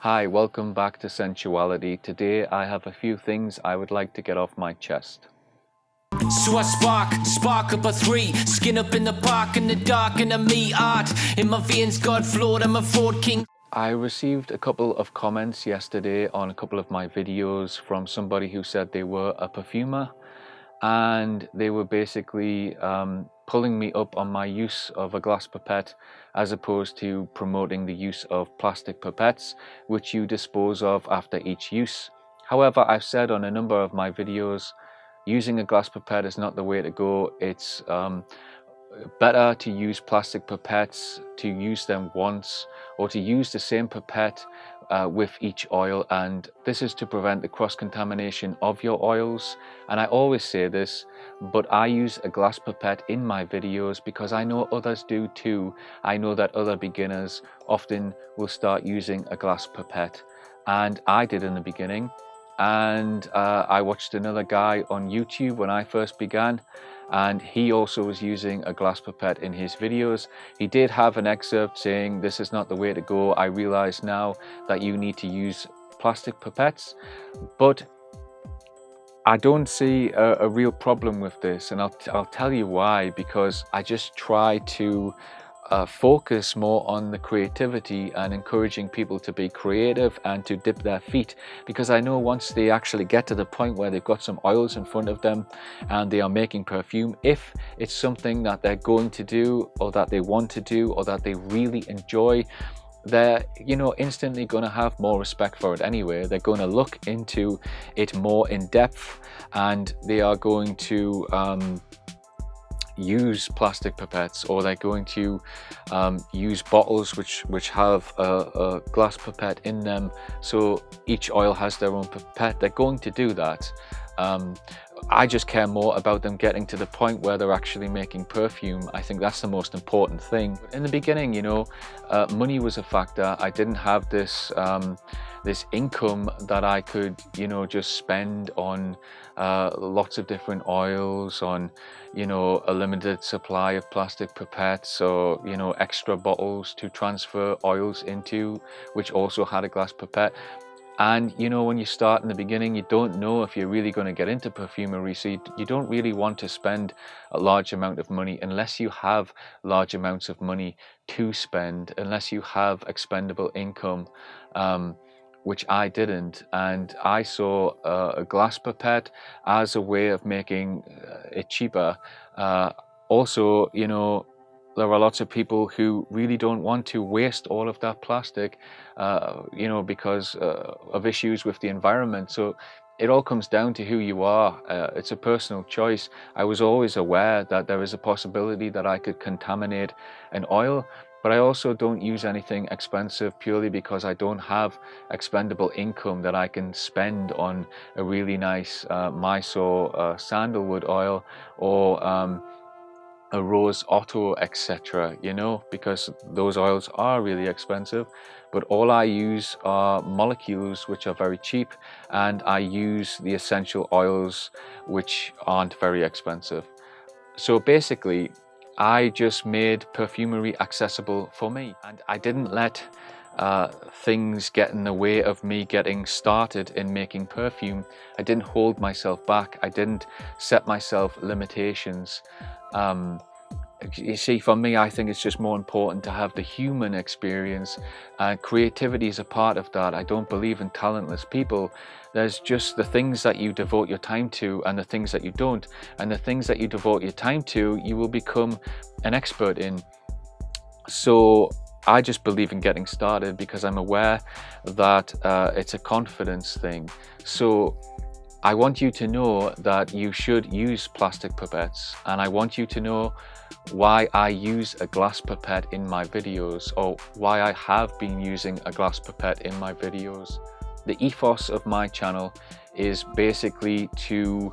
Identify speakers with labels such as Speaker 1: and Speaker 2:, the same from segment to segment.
Speaker 1: Hi, welcome back to Scentuality. Today I have a few things I would like to get off my chest.
Speaker 2: So I spark up a three, skin up in the park in the dark and a me art in my veins, God flawed, I'm a fraud king.
Speaker 1: I received a couple of comments yesterday on a couple of my videos from somebody who said they were a perfumer, and they were basically pulling me up on my use of a glass pipette as opposed to promoting the use of plastic pipettes, which you dispose of after each use. However, I've said on a number of my videos, using a glass pipette is not the way to go. It's better to use plastic pipettes, to use them once, or to use the same pipette with each oil, and this is to prevent the cross-contamination of your oils. And I always say this, but I use a glass pipette in my videos because I know others do too. I know that other beginners often will start using a glass pipette, and I did in the beginning. And I watched another guy on YouTube when I first began, and he also was using a glass pipette in his videos. He did have an excerpt saying this is not the way to go. I realize now that you need to use plastic pipettes, but I don't see a real problem with this, and I'll tell you why. Because I just try to focus more on the creativity and encouraging people to be creative and to dip their feet, because I know once they actually get to the point where they've got some oils in front of them and they are making perfume, if it's something that they're going to do or that they want to do or that they really enjoy, they're instantly going to have more respect for it anyway. They're going to look into it more in depth, and they are going to use plastic pipettes, or they're going to use bottles which have a glass pipette in them, so each oil has their own pipette. They're going to do that. I just care more about them getting to the point where they're actually making perfume. I think that's the most important thing. In the beginning, money was a factor. I didn't have this this income that I could just spend on lots of different oils, on a limited supply of plastic pipettes, or extra bottles to transfer oils into, which also had a glass pipette. And when you start in the beginning, you don't know if you're really going to get into perfumery, so you don't really want to spend a large amount of money unless you have large amounts of money to spend, unless you have expendable income, which I didn't. And I saw a glass pipette as a way of making it cheaper. Also, there are lots of people who really don't want to waste all of that plastic, because of issues with the environment. So it all comes down to who you are. It's a personal choice. I was always aware that there is a possibility that I could contaminate an oil, but I also don't use anything expensive purely because I don't have expendable income that I can spend on a really nice Mysore sandalwood oil, or a rose otto, etc., because those oils are really expensive. But all I use are molecules which are very cheap, and I use the essential oils which aren't very expensive. So basically, I just made perfumery accessible for me, and I didn't let things get in the way of me getting started in making perfume. I didn't hold myself back. I didn't set myself limitations. You see, for me, I think it's just more important to have the human experience, and creativity is a part of that. I don't believe in talentless people. There's just the things that you devote your time to and the things that you don't, and the things that you devote your time to, you will become an expert in. So I just believe in getting started because I'm aware that it's a confidence thing. So I want you to know that you should use plastic pipettes, and I want you to know why I use a glass pipette in my videos, or why I have been using a glass pipette in my videos. The ethos of my channel is basically to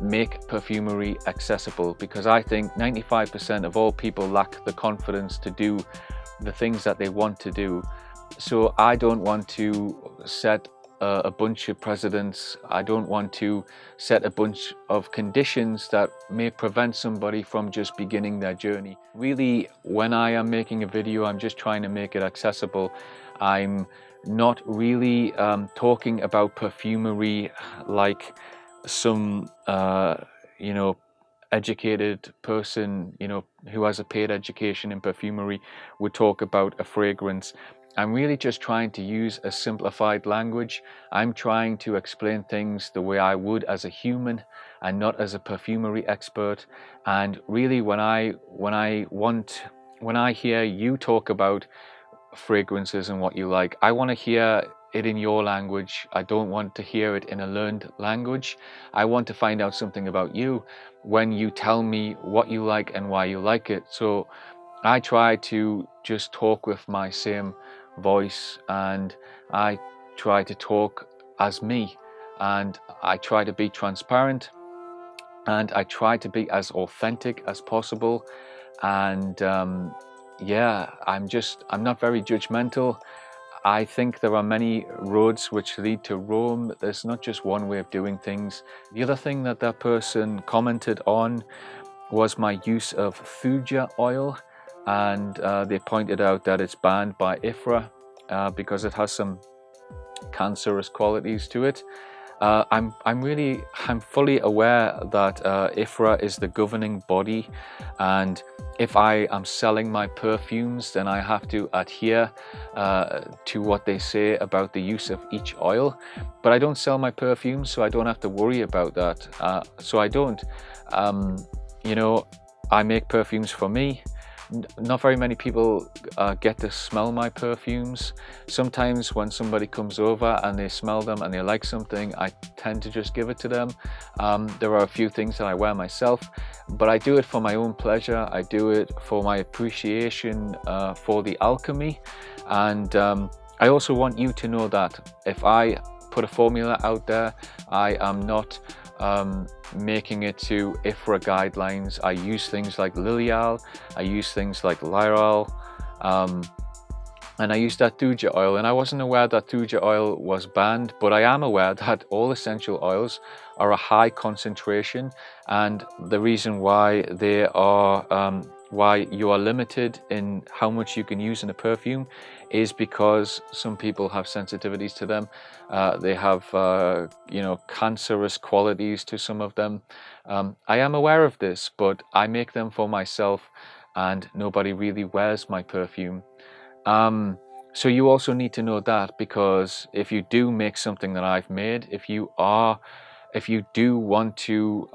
Speaker 1: make perfumery accessible, because I think 95% of all people lack the confidence to do the things that they want to do. So I don't want to set a bunch of precedents. I don't want to set a bunch of conditions that may prevent somebody from just beginning their journey. Really, when I am making a video, I'm just trying to make it accessible. I'm not really talking about perfumery like some you know, educated person, you know, who has a paid education in perfumery would talk about a fragrance. I'm really just trying to use a simplified language. I'm trying to explain things the way I would as a human and not as a perfumery expert. And really, when I hear you talk about fragrances and what you like, I want to hear it in your language. I don't want to hear it in a learned language. I want to find out something about you when you tell me what you like and why you like it. So I try to just talk with my same voice, and I try to talk as me, and I try to be transparent, and I try to be as authentic as possible. And yeah, I'm not very judgmental. I think there are many roads which lead to Rome. There's not just one way of doing things. The other thing that person commented on was my use of thuja oil, and they pointed out that it's banned by IFRA because it has some cancerous qualities to it. I'm fully aware that IFRA is the governing body, and if I am selling my perfumes, then I have to adhere to what they say about the use of each oil. But I don't sell my perfumes, so I don't have to worry about that. So I don't. You know, I make perfumes for me. Not very many people get to smell my perfumes. Sometimes when somebody comes over and they smell them and they like something, I tend to just give it to them. There are a few things that I wear myself, but I do it for my own pleasure. I do it for my appreciation for the alchemy. And I also want you to know that if I put a formula out there, I am not making it to IFRA guidelines. I use things like Lilial, I use things like Lyral, and I use that thuja oil. And I wasn't aware that thuja oil was banned, but I am aware that all essential oils are a high concentration, and the reason why they are why you are limited in how much you can use in a perfume is because some people have sensitivities to them. They have you know, cancerous qualities to some of them. I am aware of this, but I make them for myself, and nobody really wears my perfume. So you also need to know that, because if you do make something that I've made, if you do want to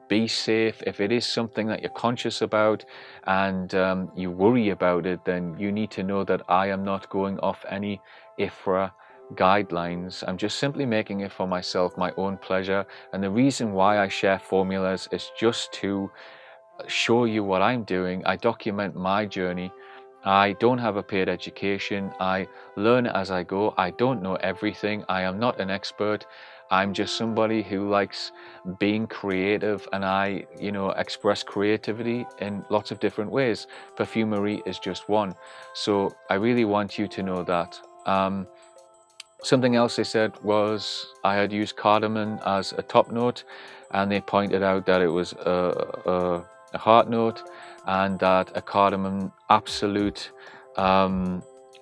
Speaker 1: be safe, if it is something that you're conscious about and you worry about it, then you need to know that I am not going off any IFRA guidelines. I'm just simply making it for myself, my own pleasure. And the reason why I share formulas is just to show you what I'm doing. I document my journey. I don't have a paid education. I learn as I go. I don't know everything. I am not an expert. I'm just somebody who likes being creative, and I, you know, express creativity in lots of different ways. Perfumery is just one. So I really want you to know that. Something else they said was I had used cardamom as a top note, and they pointed out that it was a heart note, and that a cardamom absolute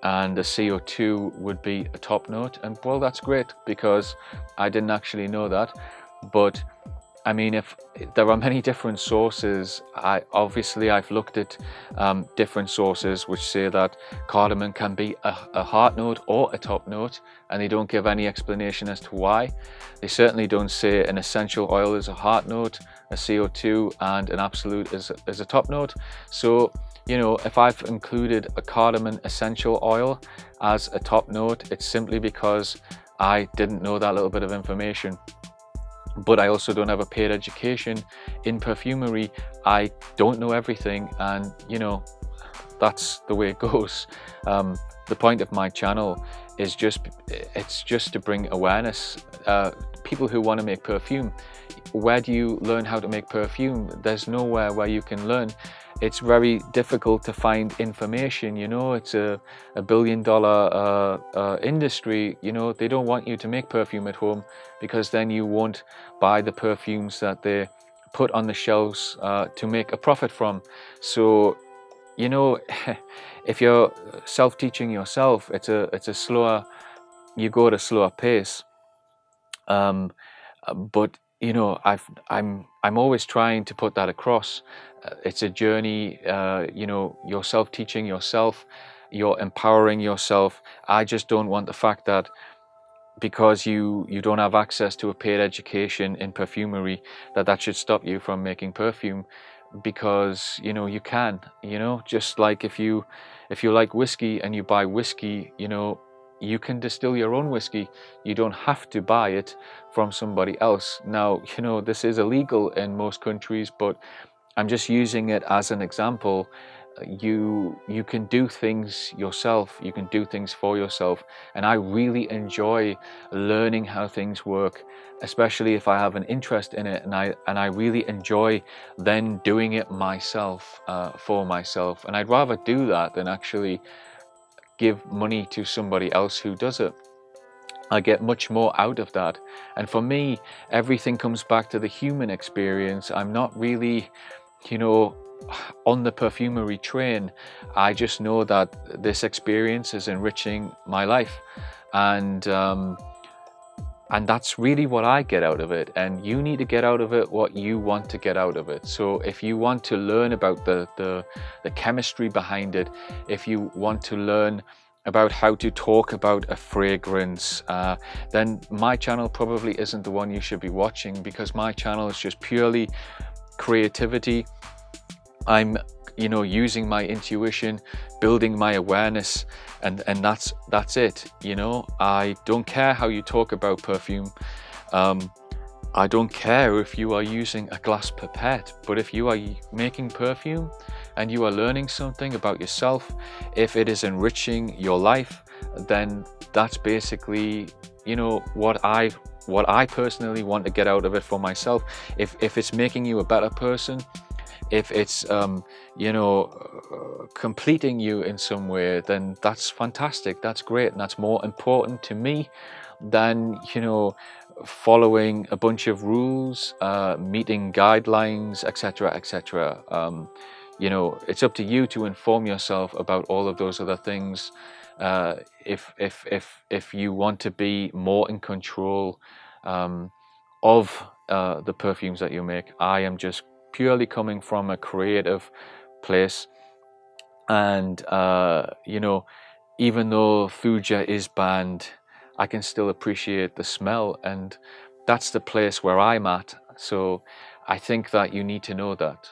Speaker 1: and the CO2 would be a top note. And well, that's great, because I didn't actually know that. But I mean, if there are many different sources, I've looked at different sources which say that cardamom can be a heart note or a top note, and they don't give any explanation as to why. They certainly don't say an essential oil is a heart note, a CO2 and an absolute is a top note. So, you know, if I've included a cardamom essential oil as a top note, it's simply because I didn't know that little bit of information. But I also don't have a paid education in perfumery. I don't know everything, and you know, that's the way it goes. The point of my channel is just to bring awareness. People who want to make perfume, where do you learn how to make perfume? There's nowhere where you can learn. it's very difficult to find information. You know, it's a billion-dollar industry. You know, they don't want you to make perfume at home, because then you won't buy the perfumes that they put on the shelves to make a profit from. So, you know, if you're self-teaching yourself, it's a slower, you go at a slower pace. But you know, I'm always trying to put that across. It's a journey. You know, you're self-teaching yourself, you're empowering yourself. I just don't want the fact that because you don't have access to a paid education in perfumery, that should stop you from making perfume. Because you know, you can, you know, just like if you like whiskey and you buy whiskey, you know, you can distill your own whiskey. You don't have to buy it from somebody else. Now, you know, this is illegal in most countries, but I'm just using it as an example. You can do things yourself, you can do things for yourself, and I really enjoy learning how things work, especially if I have an interest in it, and I really enjoy then doing it myself, for myself. And I'd rather do that than actually give money to somebody else who does it. I get much more out of that. And for me, everything comes back to the human experience. I'm not really, you know, on the perfumery train. I just know that this experience is enriching my life, and that's really what I get out of it. And you need to get out of it what you want to get out of it. So if you want to learn about the chemistry behind it, if you want to learn about how to talk about a fragrance, then my channel probably isn't the one you should be watching, because my channel is just purely creativity. I'm, you know, using my intuition, building my awareness, and that's it. You know, I don't care how you talk about perfume. I don't care if you are using a glass pipette, but if you are making perfume and you are learning something about yourself, if it is enriching your life, then that's basically, you know, what I personally want to get out of it for myself. If it's making you a better person, if it's you know, completing you in some way, then that's fantastic, that's great, and that's more important to me than, you know, following a bunch of rules, meeting guidelines, etc., etc. You know, it's up to you to inform yourself about all of those other things. If you want to be more in control of the perfumes that you make. I am just purely coming from a creative place, and you know, even though Fuja is banned, I can still appreciate the smell, and that's the place where I'm at. So I think that you need to know that.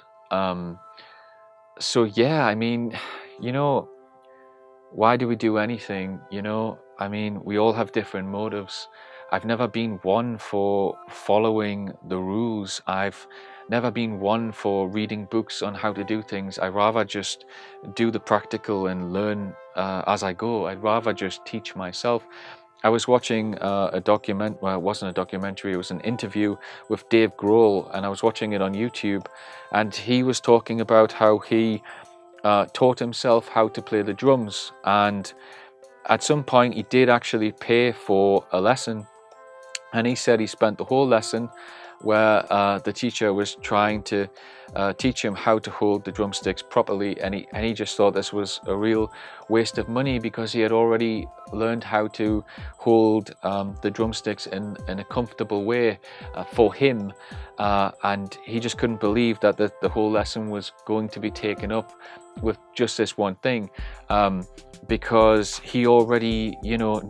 Speaker 1: So yeah, I mean, you know, why do we do anything? You know, I mean, we all have different motives. I've never been one for following the rules. I've never been one for reading books on how to do things. I rather just do the practical and learn as I go. I'd rather just teach myself. I was watching well, it wasn't a documentary, it was an interview with Dave Grohl, and I was watching it on YouTube, and he was talking about how he taught himself how to play the drums, and at some point he did actually pay for a lesson, and he said he spent the whole lesson where the teacher was trying to teach him how to hold the drumsticks properly, and he just thought this was a real waste of money, because he had already learned how to hold the drumsticks in a comfortable way for him, and he just couldn't believe that the whole lesson was going to be taken up with just this one thing, because he already, you know,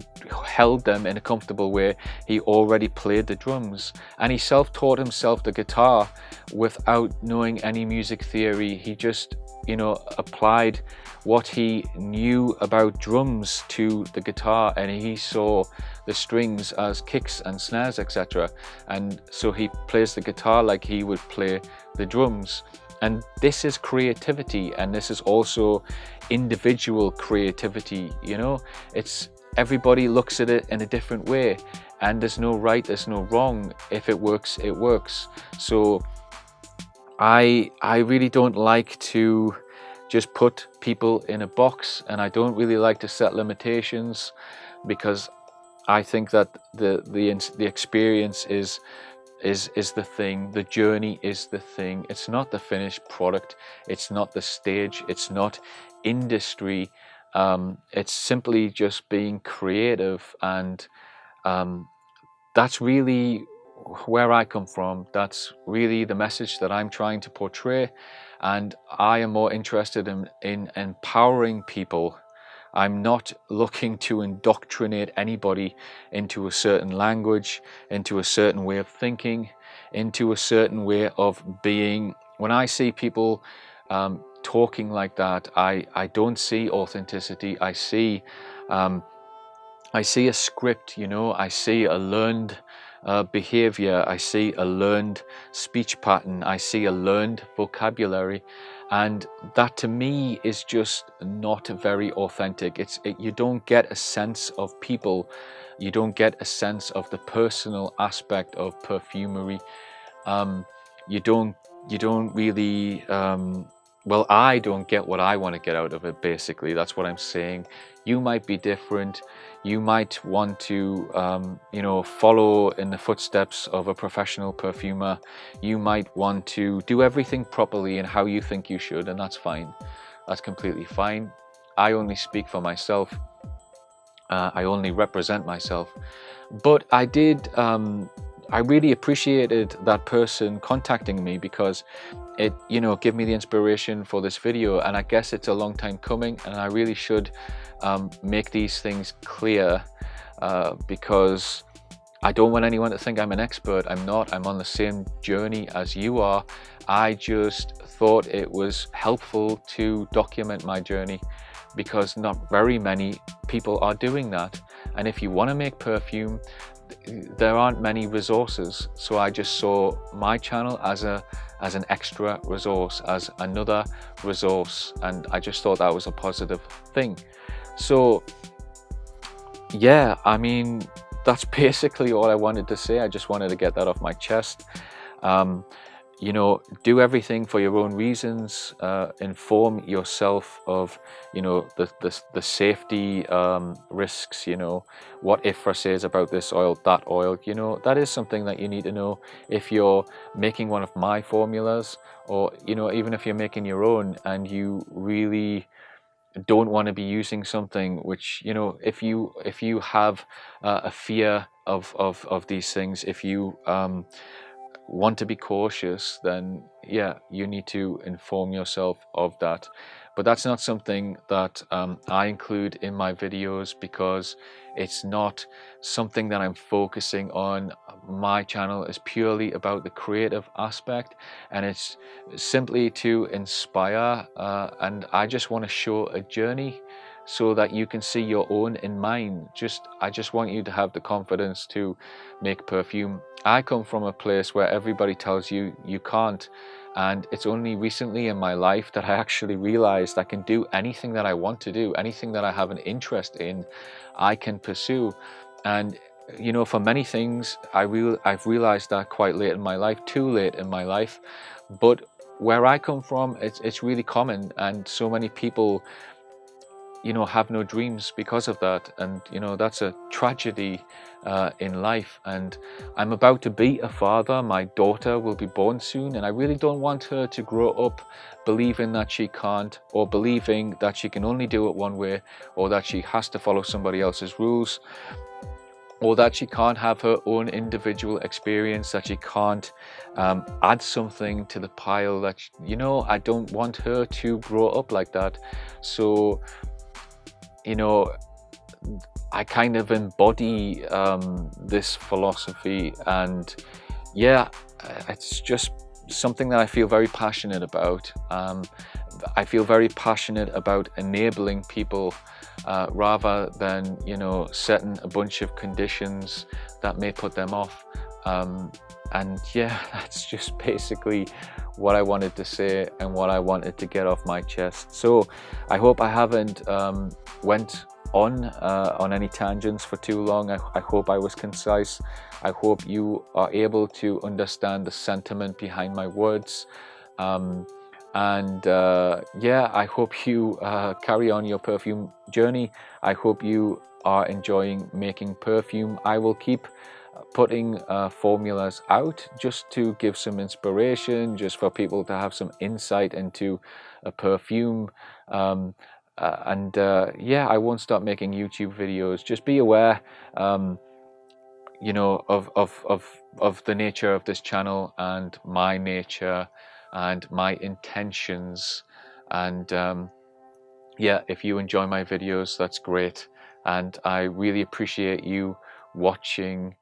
Speaker 1: held them in a comfortable way. He already played the drums, and he self-taught himself the guitar without knowing any music theory. He just, you know, applied what he knew about drums to the guitar, and he saw the strings as kicks and snares, etc. And so he plays the guitar like he would play the drums. And this is creativity, and this is also individual creativity. You know, it's, everybody looks at it in a different way, and there's no right, there's no wrong. If it works, it works. So I really don't like to just put people in a box, and I don't really like to set limitations, because I think that the experience is the thing. The journey is the thing. It's not the finished product. It's not the stage. It's not industry. It's simply just being creative, and that's really where I come from. That's really the message that I'm trying to portray, and I am more interested in empowering people. I'm not looking to indoctrinate anybody into a certain language, into a certain way of thinking, into a certain way of being. When I see people talking like that, I don't see authenticity. I see a script, you know. I see a learned behavior. I see a learned speech pattern. I see a learned vocabulary, and that to me is just not very authentic. You don't get a sense of people. You don't get a sense of the personal aspect of perfumery. You don't really. Well, I don't get what I want to get out of it, basically. That's what I'm saying. You might be different. You might want to, follow in the footsteps of a professional perfumer. You might want to do everything properly and how you think you should, and that's fine. That's completely fine. I only speak for myself. I only represent myself. But I really appreciated that person contacting me, because it, gave me the inspiration for this video. And I guess it's a long time coming, and I really should make these things clear, because I don't want anyone to think I'm an expert. I'm not. I'm on the same journey as you are. I just thought it was helpful to document my journey, because not very many people are doing that. And if you want to make perfume, there aren't many resources. So I just saw my channel as an extra resource, as another resource, and I just thought that was a positive thing. So yeah, I mean, that's basically all I wanted to say. I just wanted to get that off my chest. Do everything for your own reasons. Inform yourself of, the safety risks. What IFRA says about this oil, that oil. That is something that you need to know if you're making one of my formulas, or even if you're making your own and you really don't want to be using something which, if you have a fear of these things, if you want to be cautious, then yeah, you need to inform yourself of that. But that's not something that I include in my videos, because it's not something that I'm focusing on. My channel is purely about the creative aspect, and it's simply to inspire, and I just want to show a journey so that you can see your own in mine. I just want you to have the confidence to make perfume. I come from a place where everybody tells you you can't, and it's only recently in my life that I actually realized I can do anything that I want to do. Anything that I have an interest in, I can pursue. And for many things, I've realized that quite late in my life, too late in my life. But where I come from, it's really common, and so many people have no dreams because of that. And that's a tragedy in life. And I'm about to be a father. My daughter will be born soon, and I really don't want her to grow up believing that she can't, or believing that she can only do it one way, or that she has to follow somebody else's rules, or that she can't have her own individual experience, that she can't add something to the pile. That I don't want her to grow up like that. So I kind of embody this philosophy, and yeah, it's just something that I feel very passionate about. I feel very passionate about enabling people, rather than setting a bunch of conditions that may put them off. And yeah, that's just basically what I wanted to say and what I wanted to get off my chest. So I hope I haven't went on any tangents for too long. I hope I was concise. I hope you are able to understand the sentiment behind my words. Yeah, I hope you carry on your perfume journey. I hope you are enjoying making perfume. I will keep putting formulas out just to give some inspiration, just for people to have some insight into a perfume. Yeah, I won't stop making YouTube videos. Just be aware, you know, of the nature of this channel and my nature and my intentions. And yeah, if you enjoy my videos, that's great, and I really appreciate you watching